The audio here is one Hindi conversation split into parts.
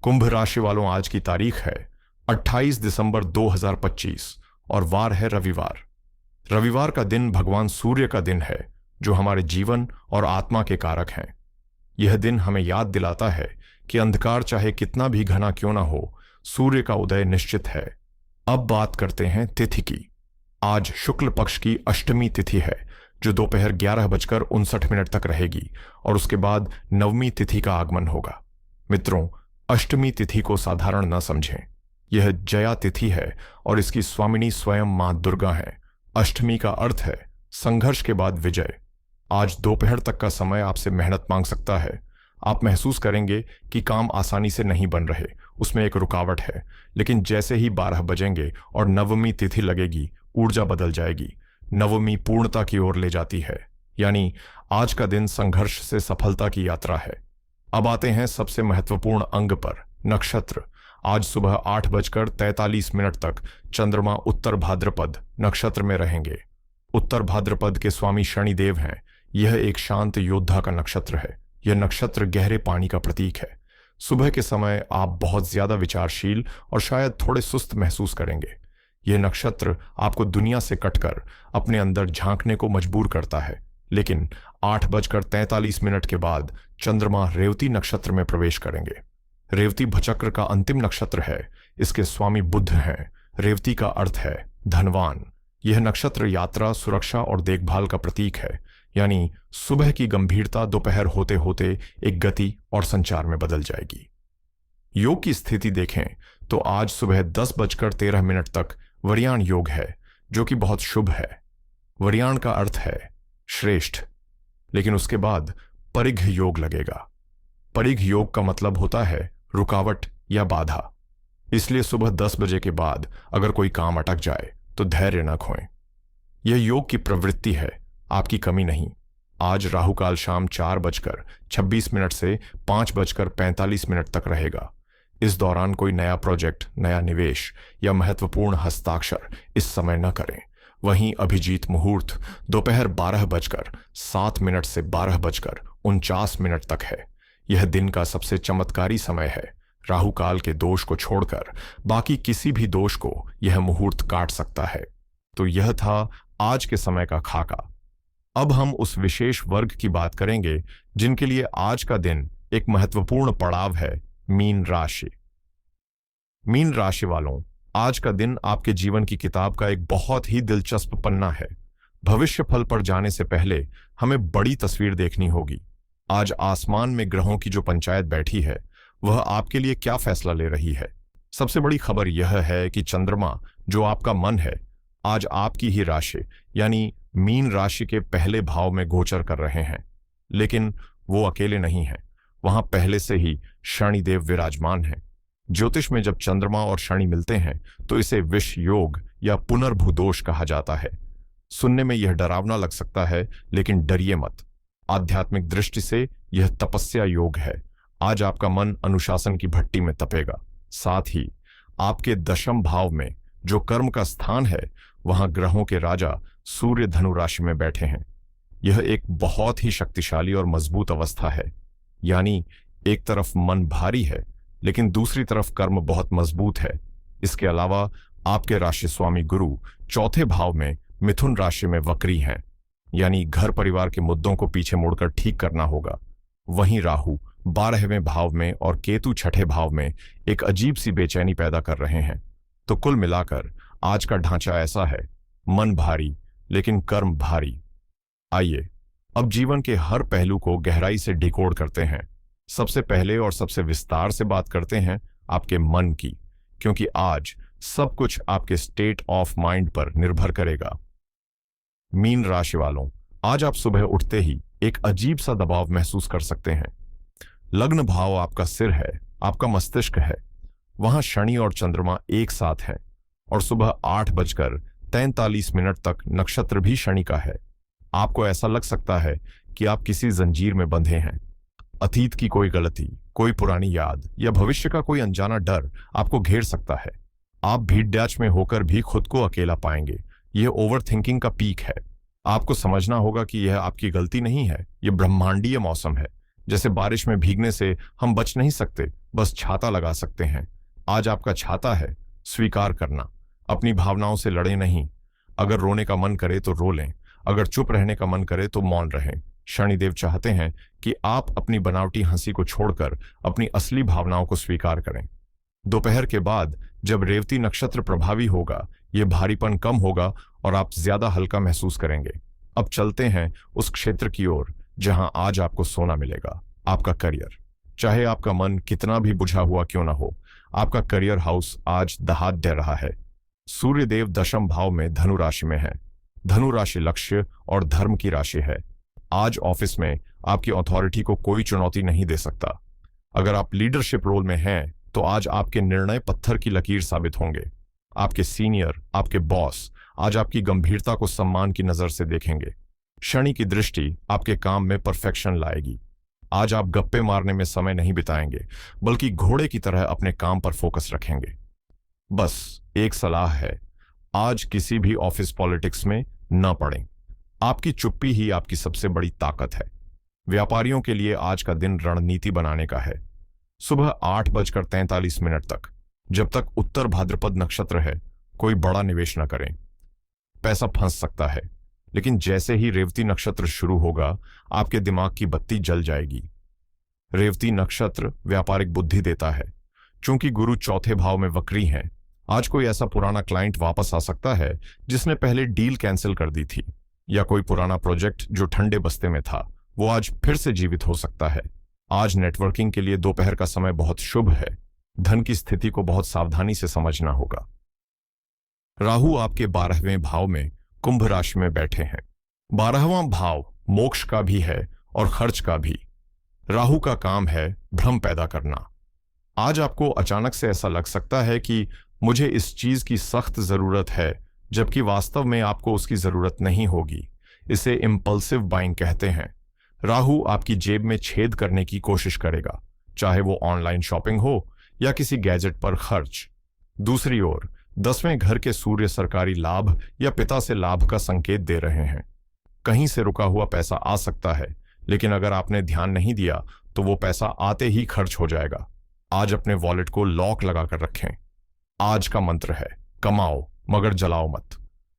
कुंभ राशि वालों, आज की तारीख है 28 दिसंबर 2025 और वार है रविवार। रविवार का दिन भगवान सूर्य का दिन है, जो हमारे जीवन और आत्मा के कारक हैं। यह दिन हमें याद दिलाता है कि अंधकार चाहे कितना भी घना क्यों ना हो, सूर्य का उदय निश्चित है। अब बात करते हैं तिथि की। आज शुक्ल पक्ष की अष्टमी तिथि है, जो दोपहर 11:59 तक रहेगी और उसके बाद नवमी तिथि का आगमन होगा। मित्रों, अष्टमी तिथि को साधारण न समझें। यह जया तिथि है और इसकी स्वामिनी स्वयं मां दुर्गा है। अष्टमी का अर्थ है संघर्ष के बाद विजय। आज दोपहर तक का समय आपसे मेहनत मांग सकता है। आप महसूस करेंगे कि काम आसानी से नहीं बन रहे, उसमें एक रुकावट है। लेकिन जैसे ही 12 बजेंगे और नवमी तिथि लगेगी, ऊर्जा बदल जाएगी। नवमी पूर्णता की ओर ले जाती है, यानी आज का दिन संघर्ष से सफलता की यात्रा है। अब आते हैं सबसे महत्वपूर्ण अंग पर, नक्षत्र। आज सुबह 8:43 तक चंद्रमा उत्तर भाद्रपद नक्षत्र में रहेंगे। उत्तर भाद्रपद के स्वामी शनिदेव हैं। यह एक शांत योद्धा का नक्षत्र है। यह नक्षत्र गहरे पानी का प्रतीक है। सुबह के समय आप बहुत ज्यादा विचारशील और शायद थोड़े सुस्त महसूस करेंगे। यह नक्षत्र आपको दुनिया से कटकर अपने अंदर झांकने को मजबूर करता है। लेकिन 8:43 के बाद चंद्रमा रेवती नक्षत्र में प्रवेश करेंगे। रेवती भचक्र का अंतिम नक्षत्र है। इसके स्वामी बुध हैं। रेवती का अर्थ है धनवान। यह नक्षत्र यात्रा, सुरक्षा और देखभाल का प्रतीक है, यानी सुबह की गंभीरता दोपहर होते होते एक गति और संचार में बदल जाएगी। योग की स्थिति देखें तो आज सुबह 10:13 तक वरियाण योग है, जो कि बहुत शुभ है। वरियाण का अर्थ है श्रेष्ठ। लेकिन उसके बाद परिघ योग लगेगा। परिघ योग का मतलब होता है रुकावट या बाधा। इसलिए सुबह 10 बजे के बाद अगर कोई काम अटक जाए तो धैर्य न खोएं। यह योग की प्रवृत्ति है, आपकी कमी नहीं। आज राहुकाल शाम 4:26 से 5:45 तक रहेगा। इस दौरान कोई नया प्रोजेक्ट, नया निवेश या महत्वपूर्ण हस्ताक्षर इस समय न करें। वहीं अभिजीत मुहूर्त दोपहर 12:07 से 12:49 तक है। यह दिन का सबसे चमत्कारी समय है। राहुकाल के दोष को छोड़कर बाकी किसी भी दोष को यह मुहूर्त काट सकता है। तो यह था आज के समय का खाका। अब हम उस विशेष वर्ग की बात करेंगे जिनके लिए आज का दिन एक महत्वपूर्ण पड़ाव है, मीन राशि। मीन राशि वालों, आज का दिन आपके जीवन की किताब का एक बहुत ही दिलचस्प पन्ना है। भविष्य फल पर जाने से पहले हमें बड़ी तस्वीर देखनी होगी। आज आसमान में ग्रहों की जो पंचायत बैठी है, वह आपके लिए क्या फैसला ले रही है। सबसे बड़ी खबर यह है कि चंद्रमा, जो आपका मन है, आज आपकी ही राशि यानी मीन राशि के पहले भाव में गोचर कर रहे हैं। लेकिन वो अकेले नहीं हैं। वहां पहले से ही शनिदेव विराजमान हैं। ज्योतिष में जब चंद्रमा और शनि मिलते हैं तो इसे विष योग या पुनर्भूदोष कहा जाता है। सुनने में यह डरावना लग सकता है, लेकिन डरिए मत। आध्यात्मिक दृष्टि से यह तपस्या योग है। आज आपका मन अनुशासन की भट्टी में तपेगा। साथ ही आपके दशम भाव में जो कर्म का स्थान है, वहां ग्रहों के राजा सूर्य धनु राशि में बैठे हैं। यह एक बहुत ही शक्तिशाली और मजबूत अवस्था है। यानी एक तरफ मन भारी है, लेकिन दूसरी तरफ कर्म बहुत मजबूत है। इसके अलावा आपके राशि स्वामी गुरु चौथे भाव में मिथुन राशि में वक्री हैं, यानी घर परिवार के मुद्दों को पीछे मुड़कर ठीक करना होगा। वहीं राहु 12वें भाव में और केतु 6ठे भाव में एक अजीब सी बेचैनी पैदा कर रहे हैं। तो कुल मिलाकर आज का ढांचा ऐसा है, मन भारी लेकिन कर्म भारी। आइए अब जीवन के हर पहलू को गहराई से डिकोड करते हैं। सबसे पहले और सबसे विस्तार से बात करते हैं आपके मन की, क्योंकि आज सब कुछ आपके स्टेट ऑफ माइंड पर निर्भर करेगा। मीन राशि वालों, आज आप सुबह उठते ही एक अजीब सा दबाव महसूस कर सकते हैं। लग्न भाव आपका सिर है, आपका मस्तिष्क है। वहां शनि और चंद्रमा एक साथ हैं और सुबह 8:43 तक नक्षत्र भी शनि का है। आपको ऐसा लग सकता है कि आप किसी जंजीर में बंधे हैं। अतीत की कोई गलती, कोई पुरानी याद या भविष्य का कोई अनजाना डर आपको घेर सकता है। आप भीड़ डैच में होकर भी खुद को अकेला पाएंगे। यह ओवर थिंकिंग का पीक है। आपको समझना होगा कि यह आपकी गलती नहीं है, यह ब्रह्मांडीय मौसम है। जैसे बारिश में भीगने से हम बच नहीं सकते, बस छाता लगा सकते हैं। आज आपका छाता है स्वीकार करना। अपनी भावनाओं से लड़े नहीं। अगर रोने का मन करे तो रो लें, अगर चुप रहने का मन करे तो मौन रहें। शनिदेव चाहते हैं कि आप अपनी बनावटी हंसी को छोड़कर अपनी असली भावनाओं को स्वीकार करें। दोपहर के बाद जब रेवती नक्षत्र प्रभावी होगा, ये भारीपन कम होगा और आप ज्यादा हल्का महसूस करेंगे। अब चलते हैं उस क्षेत्र की ओर जहां आज आपको सोना मिलेगा, आपका करियर। चाहे आपका मन कितना भी बुझा हुआ क्यों ना हो, आपका करियर हाउस आज दहाड़ दे रहा है। सूर्यदेव दशम भाव में धनु राशि में है। धनु राशि लक्ष्य और धर्म की राशि है। आज ऑफिस में आपकी अथॉरिटी को कोई चुनौती नहीं दे सकता। अगर आप लीडरशिप रोल में हैं तो आज आपके निर्णय पत्थर की लकीर साबित होंगे। आपके सीनियर, आपके बॉस आज आपकी गंभीरता को सम्मान की नजर से देखेंगे। शनि की दृष्टि आपके काम में परफेक्शन लाएगी। आज आप गप्पे मारने में समय नहीं बिताएंगे, बल्कि घोड़े की तरह अपने काम पर फोकस रखेंगे। बस एक सलाह है, आज किसी भी ऑफिस पॉलिटिक्स में न पड़ें। आपकी चुप्पी ही आपकी सबसे बड़ी ताकत है। व्यापारियों के लिए आज का दिन रणनीति बनाने का है। सुबह 8:43 तक, जब तक उत्तर भाद्रपद नक्षत्र है, कोई बड़ा निवेश न करें। पैसा फंस सकता है, लेकिन जैसे ही रेवती नक्षत्र शुरू होगा, आपके दिमाग की बत्ती जल जाएगी। रेवती नक्षत्र व्यापारिक बुद्धि देता है। चूंकि गुरु चौथे भाव में वक्री हैं, आज कोई ऐसा पुराना क्लाइंट वापस आ सकता है जिसने पहले डील कैंसिल कर दी थी, या कोई पुराना प्रोजेक्ट जो ठंडे बस्ते में था वो आज फिर से जीवित हो सकता है। आज नेटवर्किंग के लिए दोपहर का समय बहुत शुभ है। धन की स्थिति को बहुत सावधानी से समझना होगा। राहु आपके 12वें भाव में कुंभ राशि में बैठे हैं। 12वां भाव मोक्ष का भी है और खर्च का भी। राहु का काम है भ्रम पैदा करना। आज आपको अचानक से ऐसा लग सकता है कि मुझे इस चीज की सख्त जरूरत है, जबकि वास्तव में आपको उसकी जरूरत नहीं होगी। इसे इंपल्सिव बाइंग कहते हैं। राहु आपकी जेब में छेद करने की कोशिश करेगा, चाहे वो ऑनलाइन शॉपिंग हो या किसी गैजेट पर खर्च। दूसरी ओर 10वें घर के सूर्य सरकारी लाभ या पिता से लाभ का संकेत दे रहे हैं। कहीं से रुका हुआ पैसा आ सकता है, लेकिन अगर आपने ध्यान नहीं दिया तो वो पैसा आते ही खर्च हो जाएगा। आज अपने वॉलेट को लॉक लगाकर रखें। आज का मंत्र है, कमाओ मगर जलाओ मत।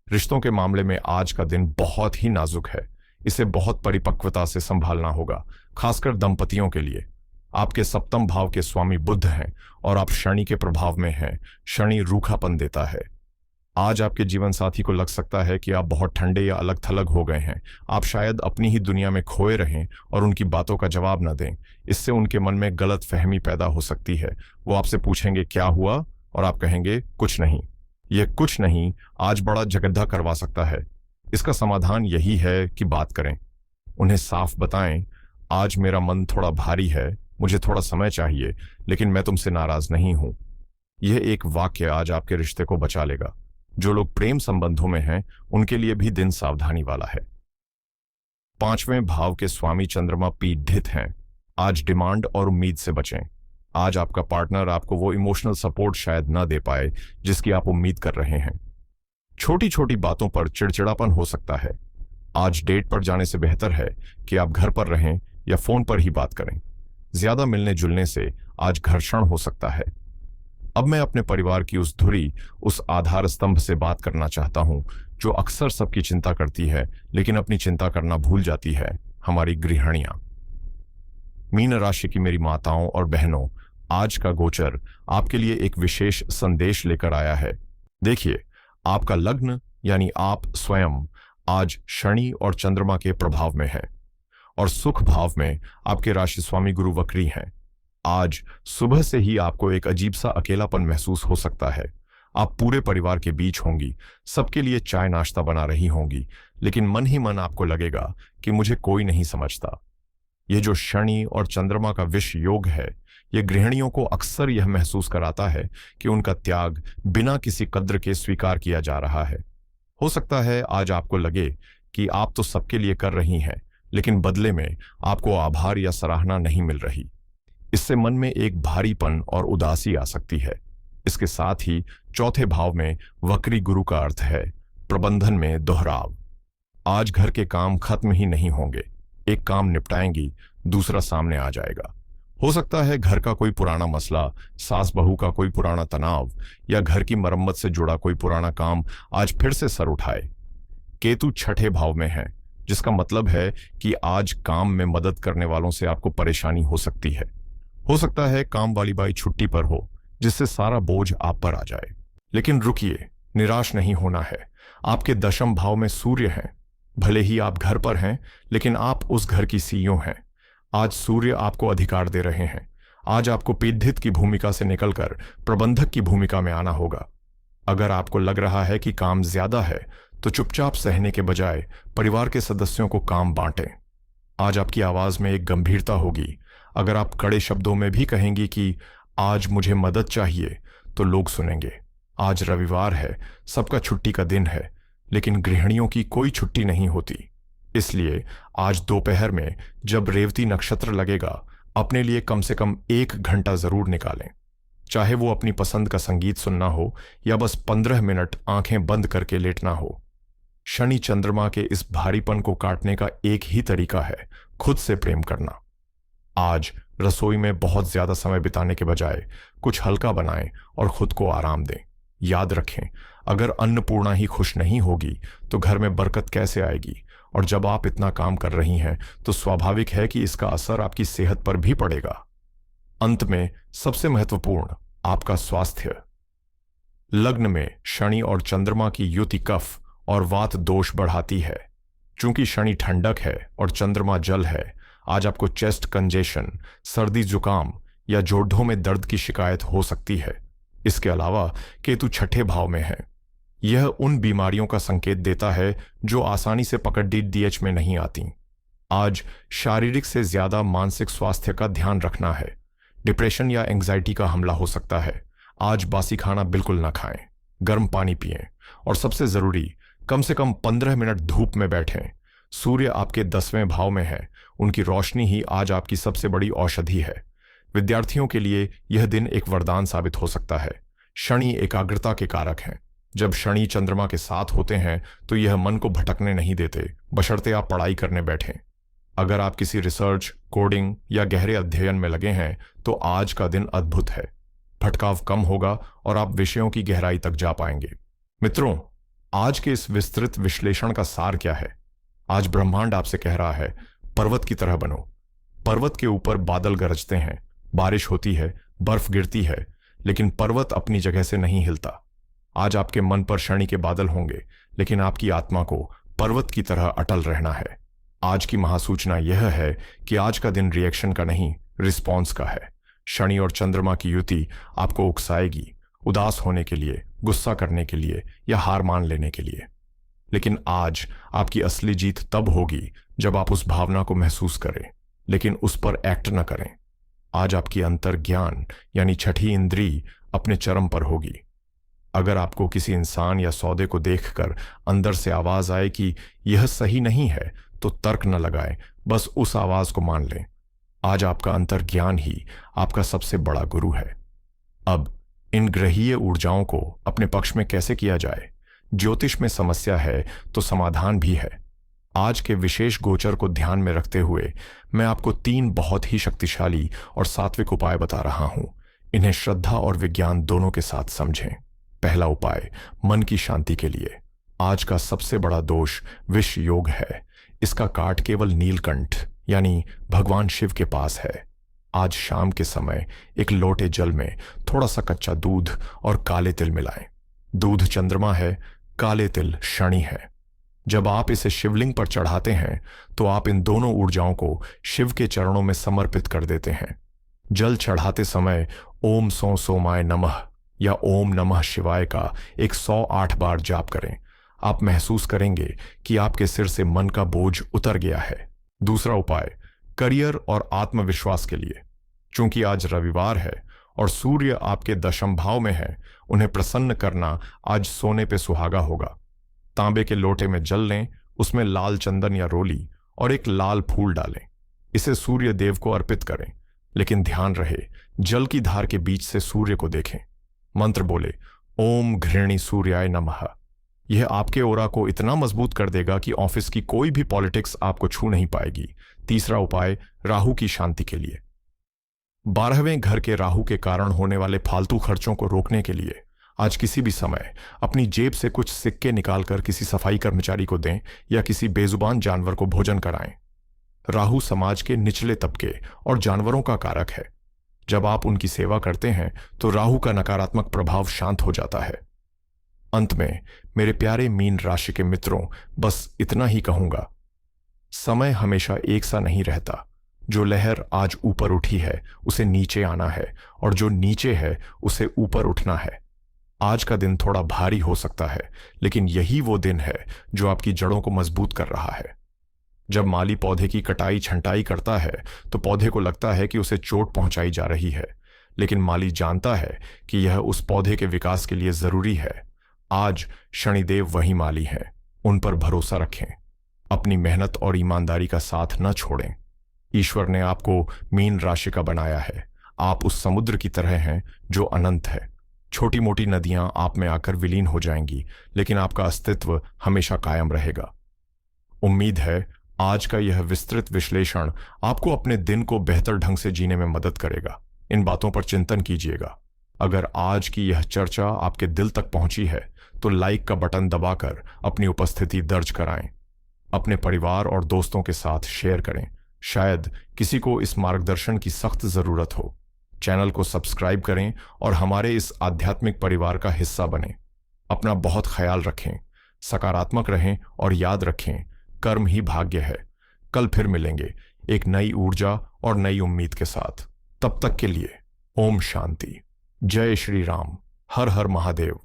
रिश्तों के मामले में आज का दिन बहुत ही नाजुक है। इसे बहुत परिपक्वता से संभालना होगा, खासकर दंपतियों के लिए। आपके सप्तम भाव के स्वामी बुध हैं और आप शनि के प्रभाव में हैं। शनि रूखापन देता है। आज आपके जीवन साथी को लग सकता है कि आप बहुत ठंडे या अलग थलग हो गए हैं। आप शायद अपनी ही दुनिया में खोए रहें और उनकी बातों का जवाब न दें। इससे उनके मन में गलत फहमी पैदा हो सकती है। वो आपसे पूछेंगे क्या हुआ, और आप कहेंगे कुछ नहीं। ये कुछ नहीं आज बड़ा झगड़ा करवा सकता है। इसका समाधान यही है कि बात करें। उन्हें साफ बताएं, आज मेरा मन थोड़ा भारी है, मुझे थोड़ा समय चाहिए, लेकिन मैं तुमसे नाराज नहीं हूं। यह एक वाक्य आज आपके रिश्ते को बचा लेगा। जो लोग प्रेम संबंधों में हैं, उनके लिए भी दिन सावधानी वाला है। 5वें भाव के स्वामी चंद्रमा पीढ़ित हैं। आज डिमांड और उम्मीद से बचें। आज आपका पार्टनर आपको वो इमोशनल सपोर्ट शायद ना दे पाए जिसकी आप उम्मीद कर रहे हैं। छोटी छोटी बातों पर चिड़चिड़ापन हो सकता है। आज डेट पर जाने से बेहतर है कि आप घर पर रहें या फोन पर ही बात करें। ज्यादा मिलने जुलने से आज घर्षण हो सकता है। अब मैं अपने परिवार की उस धुरी, उस आधार स्तंभ से बात करना चाहता हूं जो अक्सर सबकी चिंता करती है, लेकिन अपनी चिंता करना भूल जाती है, हमारी गृहिणियां। मीन राशि की मेरी माताओं और बहनों, आज का गोचर आपके लिए एक विशेष संदेश लेकर आया है। देखिए, आपका लग्न यानी आप स्वयं आज शनि और चंद्रमा के प्रभाव में है और सुख भाव में आपके राशि स्वामी गुरु वक्री हैं। आज सुबह से ही आपको एक अजीब सा अकेलापन महसूस हो सकता है। आप पूरे परिवार के बीच होंगी, सबके लिए चाय नाश्ता बना रही होंगी, लेकिन मन ही मन आपको लगेगा कि मुझे कोई नहीं समझता। ये जो शनि और चंद्रमा का विष योग है, ये गृहिणियों को अक्सर यह महसूस कराता है कि उनका त्याग बिना किसी कद्र के स्वीकार किया जा रहा है। हो सकता है आज आपको लगे कि आप तो सबके लिए कर रही हैं, लेकिन बदले में आपको आभार या सराहना नहीं मिल रही। इससे मन में एक भारीपन और उदासी आ सकती है। इसके साथ ही चौथे भाव में वक्री गुरु का अर्थ है प्रबंधन में दोहराव। आज घर के काम खत्म ही नहीं होंगे। एक काम निपटाएंगी, दूसरा सामने आ जाएगा। हो सकता है घर का कोई पुराना मसला, सास बहू का कोई पुराना तनाव या घर की मरम्मत से जुड़ा कोई पुराना काम आज फिर से सर उठाए। केतु छठे भाव में है, जिसका मतलब है कि आज काम में मदद करने वालों से आपको परेशानी हो सकती है। हो सकता है काम वाली बाई छुट्टी पर हो, जिससे सारा बोझ आप पर आ जाए। लेकिन रुकिए, निराश नहीं होना है। आपके दशम भाव में सूर्य हैं। भले ही आप घर पर हैं, लेकिन आप उस घर की सीईओ हैं। आज सूर्य आपको अधिकार दे रहे हैं। आज आपको पीड़ित की भूमिका से निकलकर प्रबंधक की भूमिका में आना होगा। अगर आपको लग रहा है कि काम ज्यादा है, तो चुपचाप सहने के बजाय परिवार के सदस्यों को काम बांटें। आज आपकी आवाज में एक गंभीरता होगी। अगर आप कड़े शब्दों में भी कहेंगी कि आज मुझे मदद चाहिए, तो लोग सुनेंगे। आज रविवार है, सबका छुट्टी का दिन है, लेकिन गृहिणियों की कोई छुट्टी नहीं होती। इसलिए आज दोपहर में जब रेवती नक्षत्र लगेगा, अपने लिए कम से कम 1 घंटा जरूर निकालें। चाहे वो अपनी पसंद का संगीत सुनना हो या बस 15 मिनट आंखें बंद करके लेटना हो। शनि चंद्रमा के इस भारीपन को काटने का एक ही तरीका है, खुद से प्रेम करना। आज रसोई में बहुत ज्यादा समय बिताने के बजाय कुछ हल्का बनाएं और खुद को आराम दें। याद रखें, अगर अन्नपूर्णा ही खुश नहीं होगी तो घर में बरकत कैसे आएगी। और जब आप इतना काम कर रही हैं, तो स्वाभाविक है कि इसका असर आपकी सेहत पर भी पड़ेगा। अंत में सबसे महत्वपूर्ण, आपका स्वास्थ्य। लग्न में शनि और चंद्रमा की युति कफ और वात दोष बढ़ाती है। चूंकि शनि ठंडक है और चंद्रमा जल है, आज आपको चेस्ट कंजेशन, सर्दी जुकाम या जोड़ों में दर्द की शिकायत हो सकती है। इसके अलावा केतु छठे भाव में है। यह उन बीमारियों का संकेत देता है जो आसानी से पकड़ डीएच में नहीं आती। आज शारीरिक से ज्यादा मानसिक स्वास्थ्य का ध्यान रखना है। डिप्रेशन या एंग्जाइटी का हमला हो सकता है। आज बासी खाना बिल्कुल ना खाएं, गर्म पानी पिएं और सबसे जरूरी, कम से कम 15 मिनट धूप में बैठें। सूर्य आपके 10वें भाव में है। उनकी रोशनी ही आज आपकी सबसे बड़ी औषधि है। विद्यार्थियों के लिए यह दिन एक वरदान साबित हो सकता है। शनि एकाग्रता के कारक हैं। जब शनि चंद्रमा के साथ होते हैं तो यह मन को भटकने नहीं देते, बशर्ते आप पढ़ाई करने बैठें। अगर आप किसी रिसर्च, कोडिंग या गहरे अध्ययन में लगे हैं, तो आज का दिन अद्भुत है। भटकाव कम होगा और आप विषयों की गहराई तक जा पाएंगे। मित्रों, आज के इस विस्तृत विश्लेषण का सार क्या है? आज ब्रह्मांड आपसे कह रहा है, पर्वत की तरह बनो। पर्वत के ऊपर बादल गरजते हैं, बारिश होती है, बर्फ गिरती है, लेकिन पर्वत अपनी जगह से नहीं हिलता। आज आपके मन पर शनि के बादल होंगे, लेकिन आपकी आत्मा को पर्वत की तरह अटल रहना है। आज की महासूचना यह है कि आज का दिन रिएक्शन का नहीं, रिस्पॉन्स का है। शनि और चंद्रमा की युति आपको उकसाएगी, उदास होने के लिए, गुस्सा करने के लिए या हार मान लेने के लिए। लेकिन आज आपकी असली जीत तब होगी जब आप उस भावना को महसूस करें, लेकिन उस पर एक्ट न करें। आज आपकी अंतर ज्ञान यानी छठी इंद्री अपने चरम पर होगी। अगर आपको किसी इंसान या सौदे को देखकर अंदर से आवाज आए कि यह सही नहीं है, तो तर्क न लगाएं, बस उस आवाज को मान लें। आज आपका अंतर ज्ञान ही आपका सबसे बड़ा गुरु है। अब इन ग्रहीय ऊर्जाओं को अपने पक्ष में कैसे किया जाए? ज्योतिष में समस्या है तो समाधान भी है। आज के विशेष गोचर को ध्यान में रखते हुए मैं आपको 3 बहुत ही शक्तिशाली और सात्विक उपाय बता रहा हूं। इन्हें श्रद्धा और विज्ञान दोनों के साथ समझें। पहला उपाय, मन की शांति के लिए। आज का सबसे बड़ा दोष विष योग है। इसका काट केवल नीलकंठ यानी भगवान शिव के पास है। आज शाम के समय एक लोटे जल में थोड़ा सा कच्चा दूध और काले तिल मिलाएं। दूध चंद्रमा है, काले तिल शनि है। जब आप इसे शिवलिंग पर चढ़ाते हैं, तो आप इन दोनों ऊर्जाओं को शिव के चरणों में समर्पित कर देते हैं। जल चढ़ाते समय ओम सो सोमाय नमः या ओम नमः शिवाय का 108 बार जाप करें। आप महसूस करेंगे कि आपके सिर से मन का बोझ उतर गया है। दूसरा उपाय, करियर और आत्मविश्वास के लिए। चूंकि आज रविवार है और सूर्य आपके दशम भाव में है, उन्हें प्रसन्न करना आज सोने पे सुहागा होगा। तांबे के लोटे में जल लें, उसमें लाल चंदन या रोली और एक लाल फूल डालें। इसे सूर्य देव को अर्पित करें, लेकिन ध्यान रहे जल की धार के बीच से सूर्य को देखें। मंत्र बोले, ओम घृणी सूर्याय नमः। यह आपके ओरा को इतना मजबूत कर देगा कि ऑफिस की कोई भी पॉलिटिक्स आपको छू नहीं पाएगी। तीसरा उपाय, राहु की शांति के लिए। 12वें घर के राहु के कारण होने वाले फालतू खर्चों को रोकने के लिए आज किसी भी समय अपनी जेब से कुछ सिक्के निकालकर किसी सफाई कर्मचारी को दें या किसी बेजुबान जानवर को भोजन कराएं। राहु समाज के निचले तबके और जानवरों का कारक है। जब आप उनकी सेवा करते हैं तो राहु का नकारात्मक प्रभाव शांत हो जाता है। अंत में मेरे प्यारे मीन राशि के मित्रों, बस इतना ही कहूंगा, समय हमेशा एक सा नहीं रहता। जो लहर आज ऊपर उठी है उसे नीचे आना है, और जो नीचे है उसे ऊपर उठना है। आज का दिन थोड़ा भारी हो सकता है, लेकिन यही वो दिन है जो आपकी जड़ों को मजबूत कर रहा है। जब माली पौधे की कटाई छंटाई करता है तो पौधे को लगता है कि उसे चोट पहुंचाई जा रही है, लेकिन माली जानता है कि यह उस पौधे के विकास के लिए जरूरी है। आज शनिदेव वही माली हैं, उन पर भरोसा रखें, अपनी मेहनत और ईमानदारी का साथ न छोड़ें। ईश्वर ने आपको मीन राशि का बनाया है। आप उस समुद्र की तरह हैं जो अनंत है। छोटी मोटी नदियां आप में आकर विलीन हो जाएंगी, लेकिन आपका अस्तित्व हमेशा कायम रहेगा। उम्मीद है आज का यह विस्तृत विश्लेषण आपको अपने दिन को बेहतर ढंग से जीने में मदद करेगा। इन बातों पर चिंतन कीजिएगा। अगर आज की यह चर्चा आपके दिल तक पहुंची है तो लाइक का बटन दबाकर अपनी उपस्थिति दर्ज कराएं। अपने परिवार और दोस्तों के साथ शेयर करें। शायद किसी को इस मार्गदर्शन की सख्त जरूरत हो। चैनल को सब्सक्राइब करें और हमारे इस आध्यात्मिक परिवार का हिस्सा बनें। अपना बहुत ख्याल रखें, सकारात्मक रहें और याद रखें, कर्म ही भाग्य है। कल फिर मिलेंगे एक नई ऊर्जा और नई उम्मीद के साथ। तब तक के लिए ओम शांति। जय श्री राम। हर हर महादेव।